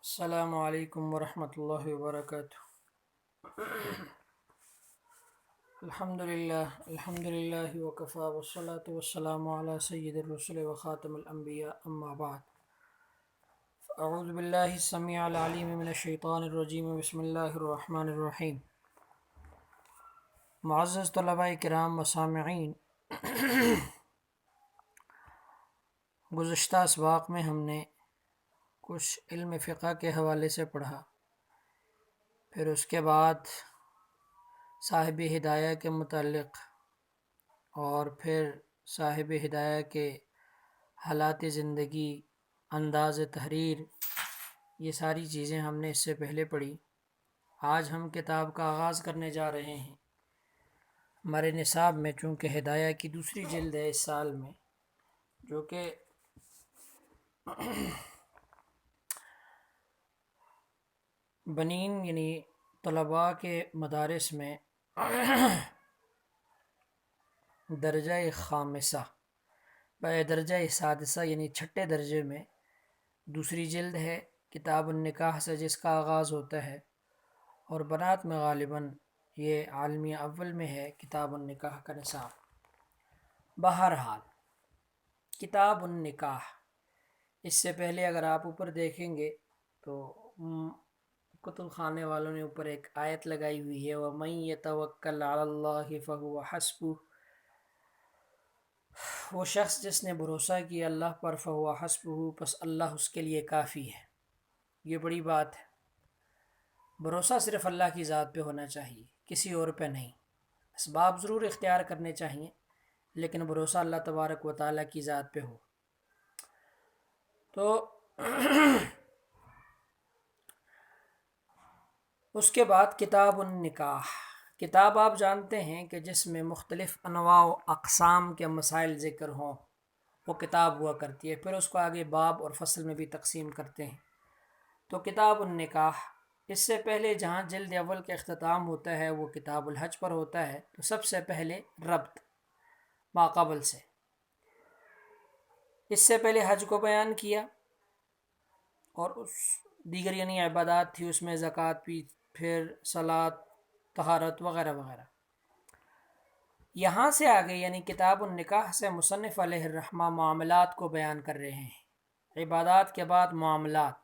السلام علیکم ورحمۃ اللہ وبرکاتہ۔ الحمد للہ وکفا والصلاة والسلام علی سید الرسل وخاتم الانبیاء اما بعد، اعوذ باللہ السمیع العلیم من الشیطان الرجیم، بسم اللہ الرحمن الرحیم۔ معزز طلباء کرام و سامعین، گزشتہ اسباق میں ہم نے کچھ علم فقہ کے حوالے سے پڑھا، پھر اس کے بعد صاحب ہدایہ کے متعلق، اور پھر صاحب ہدایہ کے حالات زندگی، انداز تحریر، یہ ساری چیزیں ہم نے اس سے پہلے پڑھی۔ آج ہم کتاب کا آغاز کرنے جا رہے ہیں۔ ہمارے نصاب میں چونکہ ہدایہ کی دوسری جلد ہے اس سال میں، جو کہ بنین یعنی طلباء کے مدارس میں درجہ خامسہ درجہ سادسہ یعنی چھٹے درجے میں دوسری جلد ہے کتاب النکاح سے، جس کا آغاز ہوتا ہے، اور بنات میں غالباً یہ عالمیہ اول میں ہے کتاب النکاح کا نصاب۔ بہرحال کتاب النکاح، اس سے پہلے اگر آپ اوپر دیکھیں گے تو کتب خانے والوں نے اوپر ایک آیت لگائی ہوئی ہے، وَمَن يَتَوَكَّلْ عَلَى اللَّهِ فَهُوَ حَسْبُهُ، وہ شخص جس نے بھروسہ کیا اللہ پر، فَهُوَ حَسْبُهُ، پس اللہ اس کے لیے کافی ہے۔ یہ بڑی بات ہے، بھروسہ صرف اللہ کی ذات پہ ہونا چاہیے، کسی اور پہ نہیں۔ اسباب ضرور اختیار کرنے چاہیے، لیکن بھروسہ اللہ تبارک و تعالیٰ کی ذات پہ ہو۔ تو اس کے بعد کتاب النکاح، کتاب آپ جانتے ہیں کہ جس میں مختلف انواع و اقسام کے مسائل ذکر ہوں، وہ کتاب ہوا کرتی ہے۔ پھر اس کو آگے باب اور فصل میں بھی تقسیم کرتے ہیں۔ تو کتاب النکاح، اس سے پہلے جہاں جلد اول کا اختتام ہوتا ہے وہ کتاب الحج پر ہوتا ہے، تو سب سے پہلے ربط ماقبل سے، اس سے پہلے حج کو بیان کیا، اور اس دیگر یعنی عبادات تھی، اس میں زکوٰۃ بھی، پھر صلاۃ، طہارت وغیرہ وغیرہ۔ یہاں سے آگے یعنی کتاب النکاح سے مصنف علیہ الرحمہ معاملات کو بیان کر رہے ہیں۔ عبادات کے بعد معاملات،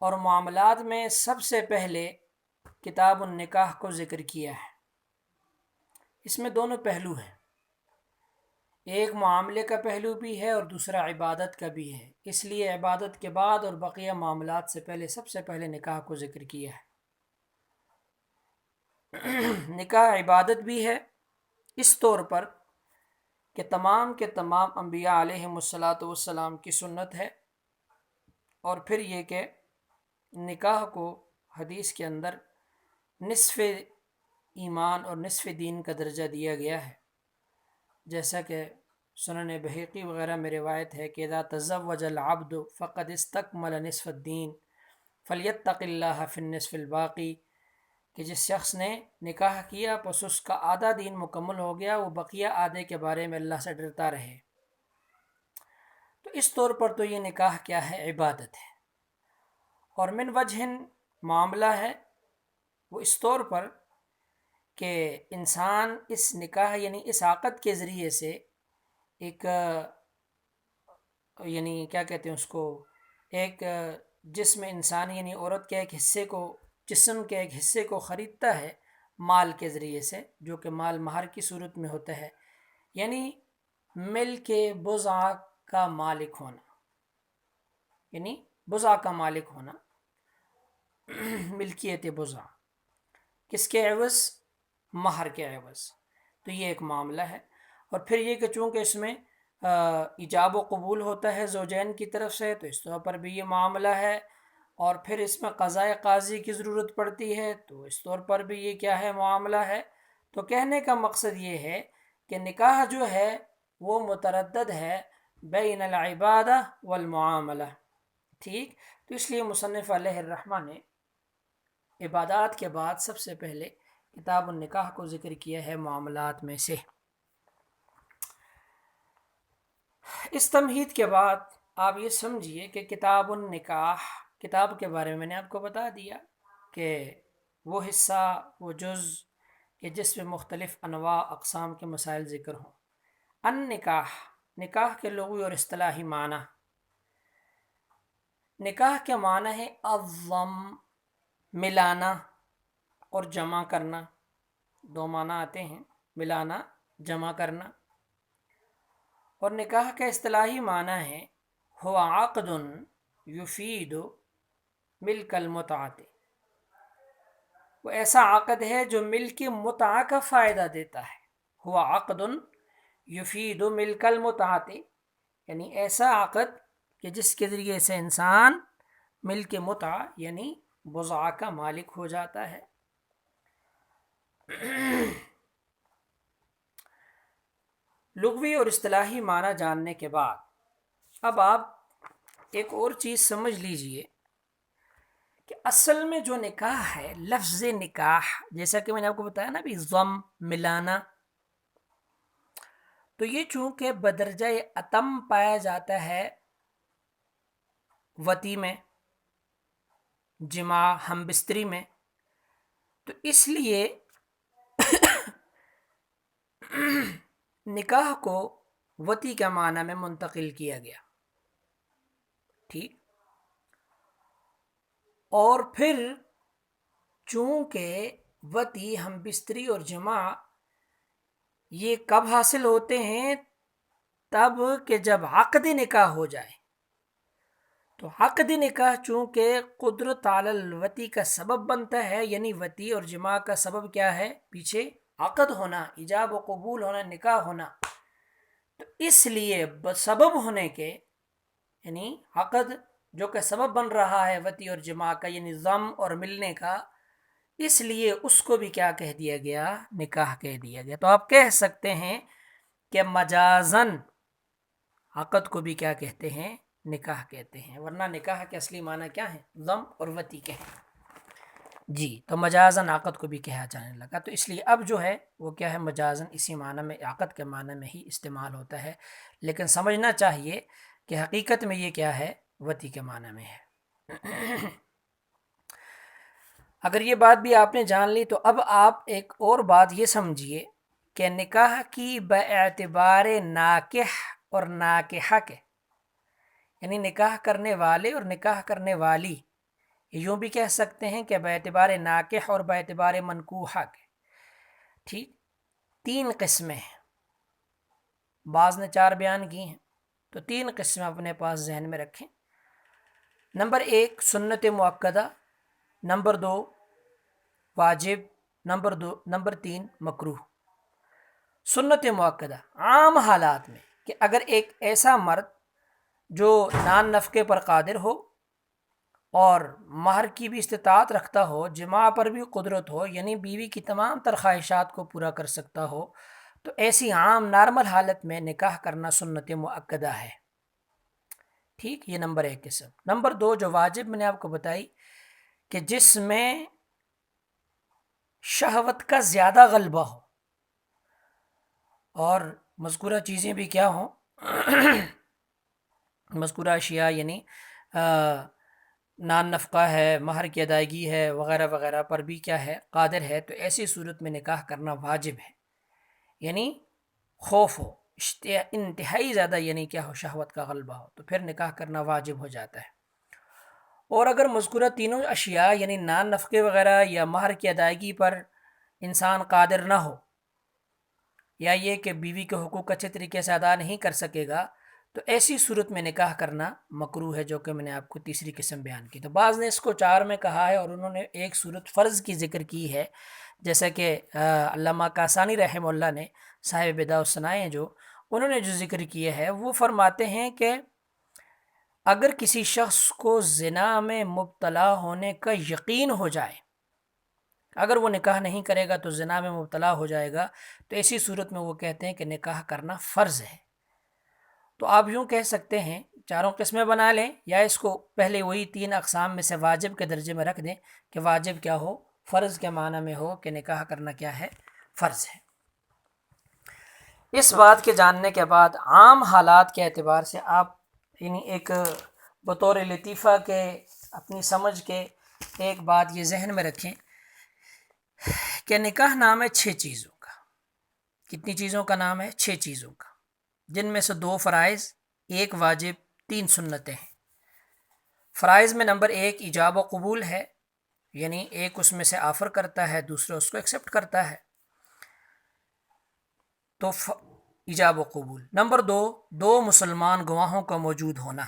اور معاملات میں سب سے پہلے کتاب النکاح کو ذکر کیا ہے۔ اس میں دونوں پہلو ہیں، ایک معاملے کا پہلو بھی ہے اور دوسرا عبادت کا بھی ہے، اس لیے عبادت کے بعد اور بقیہ معاملات سے پہلے سب سے پہلے نکاح کو ذکر کیا ہے۔ نکاح عبادت بھی ہے اس طور پر کہ تمام کے تمام انبیاء علیہم السلام کی سنت ہے، اور پھر یہ کہ نکاح کو حدیث کے اندر نصف ایمان اور نصف دین کا درجہ دیا گیا ہے، جیسا کہ سنن بہقی وغیرہ میں روایت ہے کہ اذا تزوج العبد فقد استکمل نصف الدین فلیتق اللہ فی النصف الباقی، کہ جس شخص نے نکاح کیا پس اس کا آدھا دین مکمل ہو گیا، وہ بقیہ آدھے کے بارے میں اللہ سے ڈرتا رہے۔ تو اس طور پر تو یہ نکاح کیا ہے؟ عبادت ہے، اور من وجہ معاملہ ہے، وہ اس طور پر کہ انسان اس نکاح یعنی اس عقد کے ذریعے سے ایک یعنی کیا کہتے ہیں اس کو، ایک جسم انسان یعنی عورت کے ایک حصے کو، جسم کے ایک حصے کو خریدتا ہے مال کے ذریعے سے، جو کہ مال مہر کی صورت میں ہوتا ہے، یعنی مل کے بضع کا مالک ہونا، یعنی بضع کا مالک ہونا، ملکیت بضع، کس کے عوض؟ مہر کے عوض۔ تو یہ ایک معاملہ ہے، اور پھر یہ کہ چونکہ اس میں ایجاب و قبول ہوتا ہے زوجین کی طرف سے، تو اس طور پر بھی یہ معاملہ ہے، اور پھر اس میں قضاء قاضی کی ضرورت پڑتی ہے، تو اس طور پر بھی یہ کیا ہے؟ معاملہ ہے۔ تو کہنے کا مقصد یہ ہے کہ نکاح جو ہے وہ متردد ہے بین العبادہ والمعاملہ، ٹھیک؟ تو اس لیے مصنف علیہ الرحمہ نے عبادات کے بعد سب سے پہلے کتاب النکاح کو ذکر کیا ہے معاملات میں سے۔ اس تمہید کے بعد آپ یہ سمجھیے کہ کتاب النکاح کتاب کے بارے میں نے آپ کو بتا دیا کہ وہ حصہ، وہ جز کہ جس میں مختلف انواع اقسام کے مسائل ذکر ہوں۔ ان نکاح، نکاح کے لغوی اور اصطلاحی معنی۔ نکاح کے معنی ہے الضم، ملانا اور جمع کرنا، دو معنی آتے ہیں، ملانا، جمع کرنا۔ اور نکاح کا اصطلاحی معنی ہے ہو عقد یفید ملک المتعۃ، وہ ایسا عقد ہے جو ملک متعہ کا فائدہ دیتا ہے۔ ہوا عقد یفید ملک المتعۃ، یعنی ایسا عقد کہ جس کے ذریعے سے انسان ملک متعہ یعنی بضاعہ کا مالک ہو جاتا ہے۔ لغوی اور اصطلاحی معنی جاننے کے بعد اب آپ ایک اور چیز سمجھ لیجئے کہ اصل میں جو نکاح ہے، لفظ نکاح، جیسا کہ میں نے آپ کو بتایا نا بھی ضم، ملانا، تو یہ چونکہ بدرجہ اتم پایا جاتا ہے وطی میں، جماع، ہم بستری میں، تو اس لیے نکاح کو وطی کے معنی میں منتقل کیا گیا، ٹھیک۔ اور پھر چونکہ وطی، ہم بستری اور جماع یہ کب حاصل ہوتے ہیں؟ تب کہ جب عقد نکاح ہو جائے۔ تو عقد نکاح چونکہ قدرت علی الوطی کا سبب بنتا ہے، یعنی وطی اور جماع کا سبب کیا ہے؟ پیچھے عقد ہونا، ایجاب و قبول ہونا، نکاح ہونا، تو اس لیے سبب ہونے کے، یعنی عقد جو کہ سبب بن رہا ہے وطی اور جماع کا، یعنی ضم اور ملنے کا، اس لیے اس کو بھی کیا کہہ دیا گیا؟ نکاح کہہ دیا گیا۔ تو آپ کہہ سکتے ہیں کہ مجازن عقد کو بھی کیا کہتے ہیں؟ نکاح کہتے ہیں، ورنہ نکاح کے اصلی معنی کیا ہے؟ ضم اور وطی کے ہیں جی۔ تو مجازن عقد کو بھی کہا جانے لگا، تو اس لیے اب جو ہے وہ کیا ہے؟ مجازن اسی معنی میں، عقد کے معنی میں ہی استعمال ہوتا ہے، لیکن سمجھنا چاہیے کہ حقیقت میں یہ کیا ہے؟ وطی کے معنی میں ہے۔ اگر یہ بات بھی آپ نے جان لی تو اب آپ ایک اور بات یہ سمجھیے کہ نکاح کی باعتبار ناکح اور ناکحہ کے، یعنی نکاح کرنے والے اور نکاح کرنے والی، یوں بھی کہہ سکتے ہیں کہ باعتبار ناکح اور باعتبار منکوحہ کے، ٹھیک، تین قسمیں ہیں۔ بعض نے 4 بیان کی ہیں، تو 3 قسمیں اپنے پاس ذہن میں رکھیں۔ نمبر 1 سنت مؤکدہ، نمبر 2 واجب، نمبر 3 مکروہ۔ سنت مؤکدہ عام حالات میں کہ اگر ایک ایسا مرد جو نان نفقے پر قادر ہو اور مہر کی بھی استطاعت رکھتا ہو، جماع پر بھی قدرت ہو، یعنی بیوی کی تمام تر خواہشات کو پورا کر سکتا ہو، تو ایسی عام نارمل حالت میں نکاح کرنا سنت مؤکدہ ہے، ٹھیک۔ یہ نمبر 1 قسم۔ نمبر 2 جو واجب میں نے آپ کو بتائی کہ جس میں شہوت کا زیادہ غلبہ ہو اور مذکورہ چیزیں بھی کیا ہوں؟ مذکورہ اشیاء یعنی نان نفقہ ہے، مہر کی ادائیگی ہے، وغیرہ وغیرہ پر بھی کیا ہے؟ قادر ہے، تو ایسی صورت میں نکاح کرنا واجب ہے، یعنی خوف ہو انتہائی زیادہ، یعنی کیا ہو؟ شہوت کا غلبہ ہو، تو پھر نکاح کرنا واجب ہو جاتا ہے۔ اور اگر مذکورہ تینوں اشیاء یعنی نان نفقے وغیرہ یا مہر کی ادائیگی پر انسان قادر نہ ہو، یا یہ کہ بیوی کے حقوق اچھے طریقے سے ادا نہیں کر سکے گا، تو ایسی صورت میں نکاح کرنا مکروہ ہے، جو کہ میں نے آپ کو تیسری قسم بیان کی۔ تو بعض نے اس کو 4 میں کہا ہے، اور انہوں نے ایک صورت فرض کی ذکر کی ہے، جیسا کہ علامہ کاسانی رحمہ اللہ نے، صاحب بدع الصنائع جو، انہوں نے جو ذکر کیا ہے، وہ فرماتے ہیں کہ اگر کسی شخص کو زنا میں مبتلا ہونے کا یقین ہو جائے، اگر وہ نکاح نہیں کرے گا تو زنا میں مبتلا ہو جائے گا، تو ایسی صورت میں وہ کہتے ہیں کہ نکاح کرنا فرض ہے۔ تو آپ یوں کہہ سکتے ہیں، 4 قسمیں بنا لیں، یا اس کو پہلے وہی 3 اقسام میں سے واجب کے درجے میں رکھ دیں کہ واجب کیا ہو؟ فرض کے معنی میں ہو کہ نکاح کرنا کیا ہے؟ فرض ہے۔ اس بات کے جاننے کے بعد عام حالات کے اعتبار سے آپ یعنی ایک بطور لطیفہ کے اپنی سمجھ کے ایک بات یہ ذہن میں رکھیں کہ نکاح نام ہے 6 چیزوں کا. کتنی چیزوں کا نام ہے؟ 6 چیزوں کا، جن میں سے 2 فرائض، 1 واجب، 3 سنتیں ہیں. فرائض میں نمبر 1 ایجاب و قبول ہے، یعنی ایک اس میں سے آفر کرتا ہے، دوسرا اس کو ایکسیپٹ کرتا ہے، تو ایجاب و قبول. نمبر 2 2 مسلمان گواہوں کا موجود ہونا.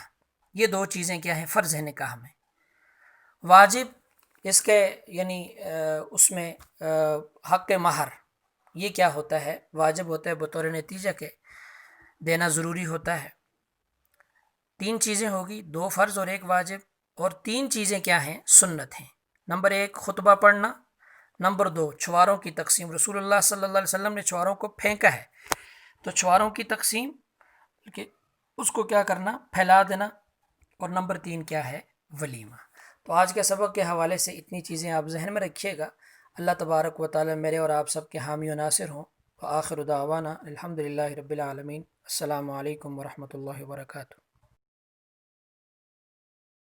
یہ 2 چیزیں کیا ہیں؟ فرض ہے نکاح میں. واجب اس کے یعنی اس میں حق مہر، یہ کیا ہوتا ہے؟ واجب ہوتا ہے بطور نتیجہ کے، دینا ضروری ہوتا ہے. 3 چیزیں ہوگی، 2 فرض اور 1 واجب، اور 3 چیزیں کیا ہیں؟ سنت ہیں. نمبر 1 خطبہ پڑھنا، نمبر 2 چھواروں کی تقسیم. رسول اللہ صلی اللہ علیہ وسلم نے چھواروں کو پھینکا ہے، تو چھواروں کی تقسیم کہ اس کو کیا کرنا؟ پھیلا دینا. اور نمبر 3 کیا ہے؟ ولیمہ. تو آج کے سبق کے حوالے سے اتنی چیزیں آپ ذہن میں رکھیے گا. اللہ تبارک و تعالی میرے اور آپ سب کے حامی و ناصر ہوں. وآخر دعوانا الحمدللہ رب العالمین. السلام علیکم ورحمۃ اللہ وبرکاتہ.